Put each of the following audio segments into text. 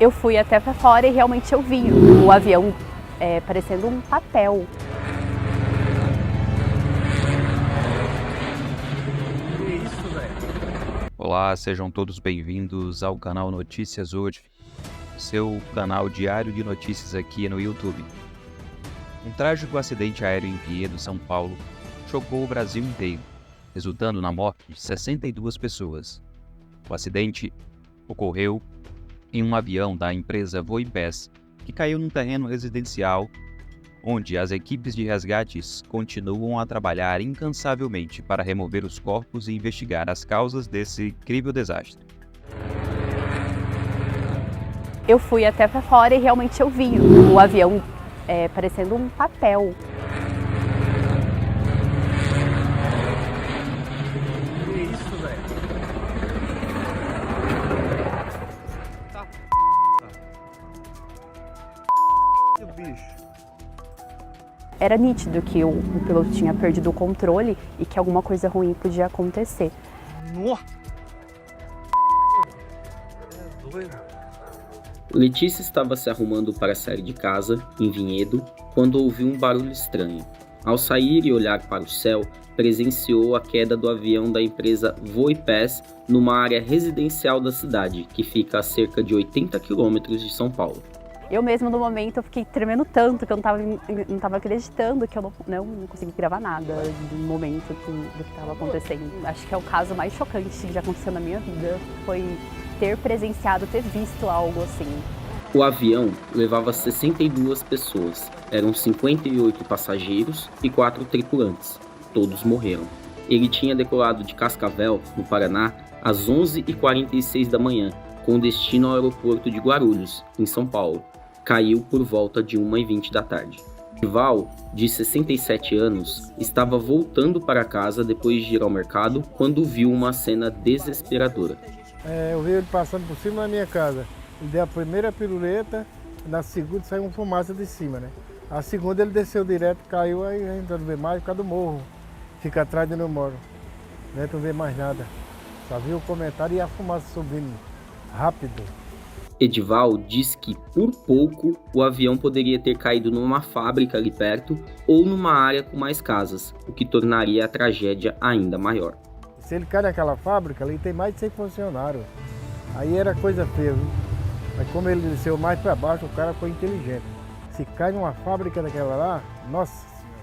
Eu fui até pra fora e realmente eu vi o avião parecendo um papel. Olá, sejam todos bem-vindos ao canal Notícias Hoje, seu canal diário de notícias aqui no YouTube. Um trágico acidente aéreo em Vinhedo, São Paulo, chocou o Brasil inteiro, resultando na morte de 62 pessoas. O acidente ocorreu em um avião da empresa Voipés, que caiu num terreno residencial, onde as equipes de resgates continuam a trabalhar incansavelmente para remover os corpos e investigar as causas desse incrível desastre. Eu fui até pra fora e realmente eu vi o avião parecendo um papel. Que isso, velho? Que bicho. Era nítido que o piloto tinha perdido o controle e que alguma coisa ruim podia acontecer. Nossa. É doido. Letícia estava se arrumando para sair de casa, em Vinhedo, quando ouviu um barulho estranho. Ao sair e olhar para o céu, presenciou a queda do avião da empresa Voipés numa área residencial da cidade, que fica a cerca de 80 quilômetros de São Paulo. Eu mesma, no momento, eu fiquei tremendo tanto que eu não tava acreditando que eu não consegui gravar nada do momento do que estava acontecendo. Acho que é o caso mais chocante que já aconteceu na minha vida, foi ter presenciado, ter visto algo assim. O avião levava 62 pessoas, eram 58 passageiros e 4 tripulantes. Todos morreram. Ele tinha decolado de Cascavel, no Paraná, às 11h46 da manhã, com destino ao aeroporto de Guarulhos, em São Paulo. Caiu por volta de 1h20 da tarde. Edival, de 67 anos, estava voltando para casa depois de ir ao mercado quando viu uma cena desesperadora. Eu vi ele passando por cima da minha casa. Ele deu a primeira piruleta, na segunda saiu uma fumaça de cima, né? A segunda ele desceu direto, caiu, aí a gente não vê mais por causa do morro. Fica atrás de onde eu moro. A gente não vê mais nada. Só viu o comentário e a fumaça subindo rápido. Edival disse que, por pouco, o avião poderia ter caído numa fábrica ali perto ou numa área com mais casas, o que tornaria a tragédia ainda maior. Se ele cai naquela fábrica, ali tem mais de 100 funcionários. Aí era coisa feia, viu? Mas como ele desceu mais para baixo, o cara foi inteligente. Se cai numa fábrica daquela lá, nossa senhora.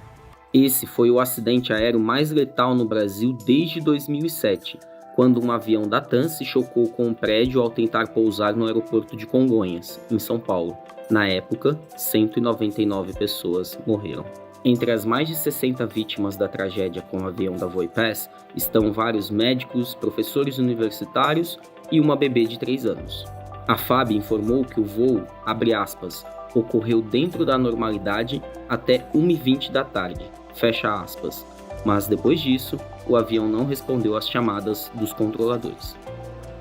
Esse foi o acidente aéreo mais letal no Brasil desde 2007, quando um avião da TAM se chocou com um prédio ao tentar pousar no aeroporto de Congonhas, em São Paulo. Na época, 199 pessoas morreram. Entre as mais de 60 vítimas da tragédia com o avião da Voipés estão vários médicos, professores universitários e uma bebê de 3 anos. A FAB informou que o voo, abre aspas, ocorreu dentro da normalidade até 1h20 da tarde, fecha aspas, mas depois disso, o avião não respondeu às chamadas dos controladores.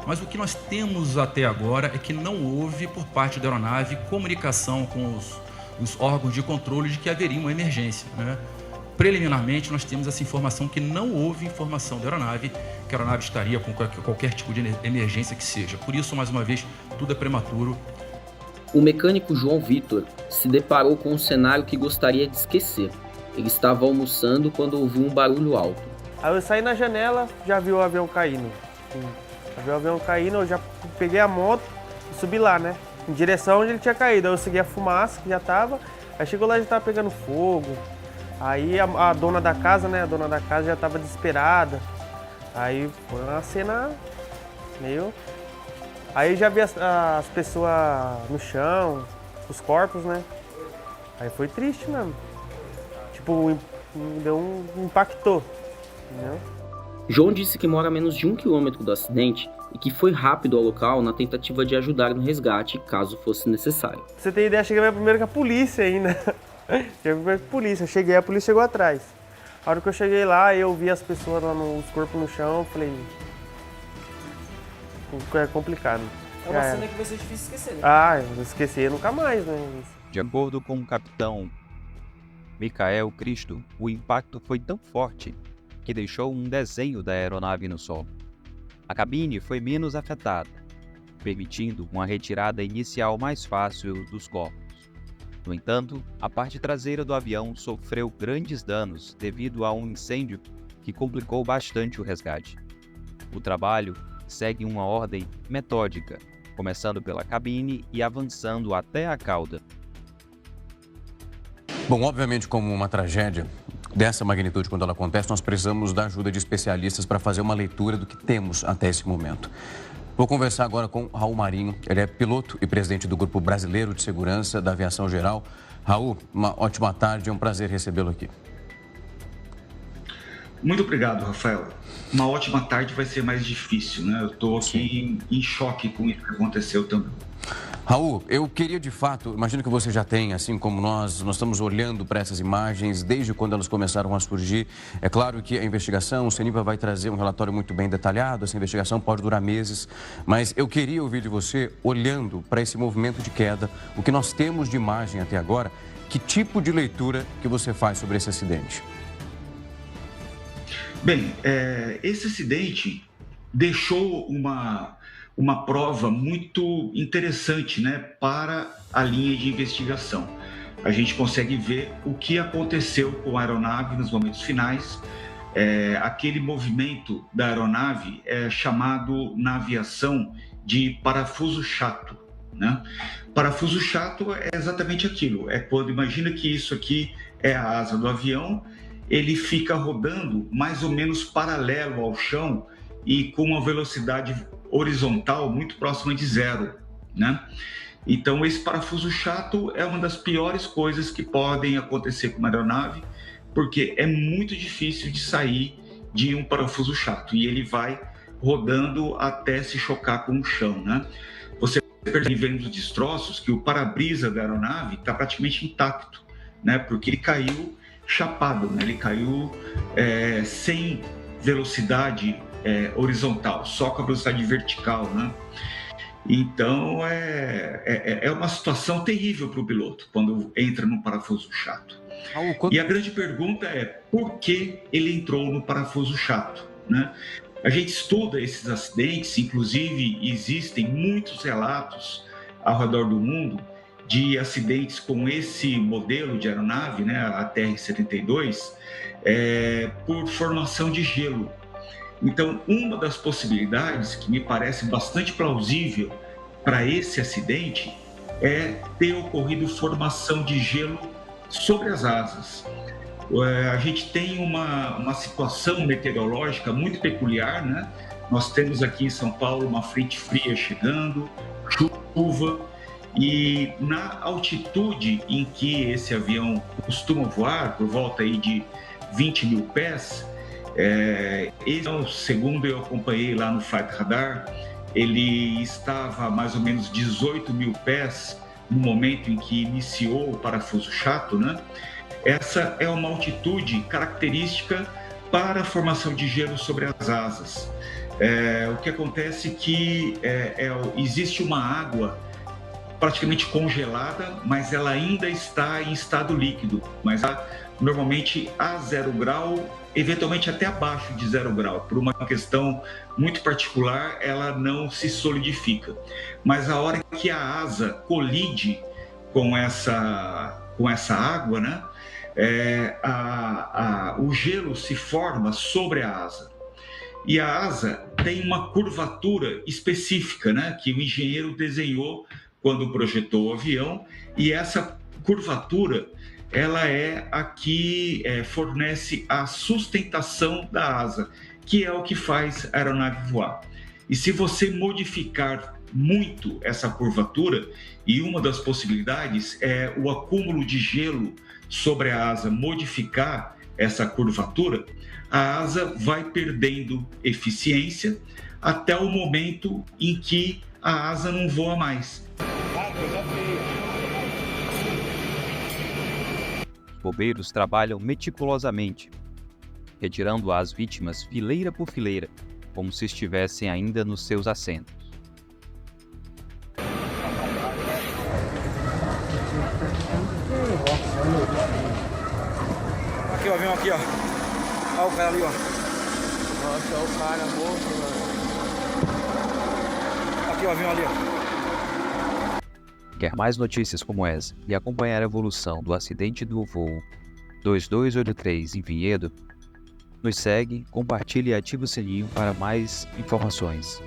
Mas o que nós temos até agora é que não houve, por parte da aeronave, comunicação com os órgãos de controle de que haveria uma emergência, né? Preliminarmente, nós temos essa informação que não houve informação da aeronave, que a aeronave estaria com qualquer tipo de emergência que seja. Por isso, mais uma vez, tudo é prematuro. O mecânico João Vitor se deparou com um cenário que gostaria de esquecer. Ele estava almoçando quando ouviu um barulho alto. Aí eu saí na janela, já vi o avião caindo. Já vi o avião caindo, eu já peguei a moto e subi lá, né? Em direção onde ele tinha caído. Aí eu segui a fumaça que já tava. Aí chegou lá e já tava pegando fogo. Aí a dona da casa, né? A dona da casa já tava desesperada. Aí foi uma cena meio... Aí já vi as pessoas no chão, os corpos, né? Aí foi triste mesmo. Tipo, impactou, entendeu? João disse que mora a menos de 1 quilômetro do acidente e que foi rápido ao local na tentativa de ajudar no resgate, caso fosse necessário. Pra você ter ideia, cheguei primeiro com a polícia ainda. Cheguei primeiro com a polícia. Eu cheguei, a polícia chegou atrás. A hora que eu cheguei lá, eu vi as pessoas lá, os corpos no chão, eu falei... É complicado. É uma cena que vai ser difícil esquecer, né? Ah, eu vou esquecer nunca mais, né? De acordo com o capitão Micael Cristo, o impacto foi tão forte que deixou um desenho da aeronave no solo. A cabine foi menos afetada, permitindo uma retirada inicial mais fácil dos corpos. No entanto, a parte traseira do avião sofreu grandes danos devido a um incêndio que complicou bastante o resgate. O trabalho segue uma ordem metódica, começando pela cabine e avançando até a cauda. Bom, obviamente, como uma tragédia dessa magnitude, quando ela acontece, nós precisamos da ajuda de especialistas para fazer uma leitura do que temos até esse momento. Vou conversar agora com Raul Marinho, ele é piloto e presidente do Grupo Brasileiro de Segurança da Aviação Geral. Raul, uma ótima tarde, é um prazer recebê-lo aqui. Muito obrigado, Rafael. Uma ótima tarde vai ser mais difícil, né? Eu estou aqui em choque com o que aconteceu também. Raul, eu queria de fato, imagino que você já tem, assim como nós estamos olhando para essas imagens desde quando elas começaram a surgir. É claro que a investigação, o CENIPA vai trazer um relatório muito bem detalhado, essa investigação pode durar meses, mas eu queria ouvir de você, olhando para esse movimento de queda, o que nós temos de imagem até agora, que tipo de leitura que você faz sobre esse acidente? Bem, esse acidente deixou uma prova muito interessante, né, para a linha de investigação. A gente consegue ver o que aconteceu com a aeronave nos momentos finais. Aquele movimento da aeronave é chamado na aviação de parafuso chato, né? Parafuso chato é exatamente aquilo, é quando, imagina que isso aqui é a asa do avião, ele fica rodando mais ou menos paralelo ao chão e com uma velocidade horizontal muito próxima de zero, né? Então, esse parafuso chato é uma das piores coisas que podem acontecer com uma aeronave, porque é muito difícil de sair de um parafuso chato e ele vai rodando até se chocar com o chão, né? Você percebe vendo os destroços que o para-brisa da aeronave está praticamente intacto, né? Porque ele caiu chapado, né? Ele caiu sem velocidade horizontal, só com a velocidade vertical, né? Então é uma situação terrível para o piloto quando entra no parafuso chato. E a grande pergunta é por que ele entrou no parafuso chato, né? A gente estuda esses acidentes, inclusive existem muitos relatos ao redor do mundo de acidentes com esse modelo de aeronave, né, a TR-72, por formação de gelo. Então, uma das possibilidades que me parece bastante plausível para esse acidente é ter ocorrido formação de gelo sobre as asas. A gente tem uma situação meteorológica muito peculiar, né? Nós temos aqui em São Paulo uma frente fria chegando, chuva, e na altitude em que esse avião costuma voar, por volta aí de 20 mil pés, segundo eu acompanhei lá no Flight Radar, ele estava a mais ou menos 18 mil pés no momento em que iniciou o parafuso chato, né? Essa é uma altitude característica para a formação de gelo sobre as asas. O que acontece é que existe uma água praticamente congelada, mas ela ainda está em estado líquido, mas normalmente a 0 grau, eventualmente até abaixo de 0 grau. Por uma questão muito particular, ela não se solidifica. Mas a hora que a asa colide com essa água, né, o gelo se forma sobre a asa. E a asa tem uma curvatura específica, né, que o engenheiro desenhou quando projetou o avião, e essa curvatura ela é a que fornece a sustentação da asa, que é o que faz a aeronave voar. E se você modificar muito essa curvatura, e uma das possibilidades é o acúmulo de gelo sobre a asa modificar essa curvatura, a asa vai perdendo eficiência até o momento em que a asa não voa mais. Os bombeiros trabalham meticulosamente, retirando as vítimas fileira por fileira, como se estivessem ainda nos seus assentos. Aqui o avião aqui, ó. Olha o cara ali, ó. Nossa, olha o cara morto, mano. Aqui, aqui o avião ali, ó. Quer mais notícias como essa e acompanhar a evolução do acidente do voo 2283 em Vinhedo? Nos segue, compartilhe e ative o sininho para mais informações.